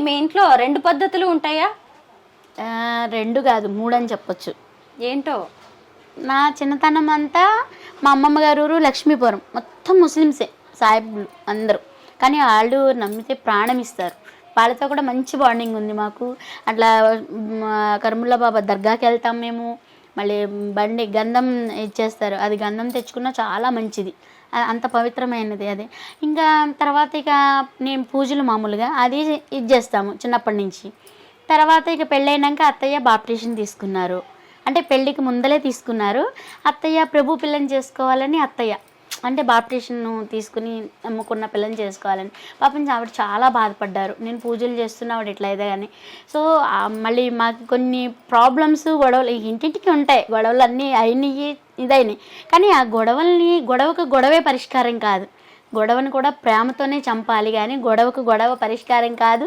మీ ఇంట్లో 2 పద్ధతులు ఉంటాయా? 2 కాదు 3 అని చెప్పొచ్చు. ఏంటో? నా చిన్నతనం అంతా మా అమ్మమ్మ గారు ఊరు లక్ష్మీపురం, మొత్తం ముస్లిమ్సే, సాయిబులు అందరూ. కానీ వాళ్ళు నమ్మితే ప్రాణం ఇస్తారు. వాళ్ళతో కూడా మంచి బాండింగ్ ఉంది మాకు. అట్లా కర్ముల్లా బాబా దర్గాకి వెళ్తాం మేము. మళ్ళీ బండి గంధం ఇచ్చేస్తారు, అది గంధం తెచ్చుకున్నా చాలా మంచిది, అంత పవిత్రమైనది అది. ఇంకా తర్వాత ఇక నేను పూజలు మామూలుగా అది ఇది చేస్తాము చిన్నప్పటి నుంచి. తర్వాత ఇక పెళ్ళైనాక అత్తయ్య బాప్టిషన్ తీసుకున్నారు, అంటే పెళ్ళికి ముందలే తీసుకున్నారు. అత్తయ్య ప్రభు పిల్లని చేసుకోవాలని అత్తయ్య అంటే బాప్టిషన్ తీసుకుని నమ్ముకున్న పిల్లని చేసుకోవాలని. పాపం ఆవిడ చాలా బాధపడ్డారు, నేను పూజలు చేస్తున్నా ఆవిడ ఎట్లా అయితే కానీ. సో మళ్ళీ మాకు కొన్ని ప్రాబ్లమ్స్ గొడవలు ఇంటింటికి ఉంటాయి, గొడవలు అన్నీ అయినాయి ఇదైనాయి. కానీ ఆ గొడవకు గొడవే పరిష్కారం కాదు, గొడవను కూడా ప్రేమతోనే చంపాలి, కానీ గొడవకు గొడవ పరిష్కారం కాదు.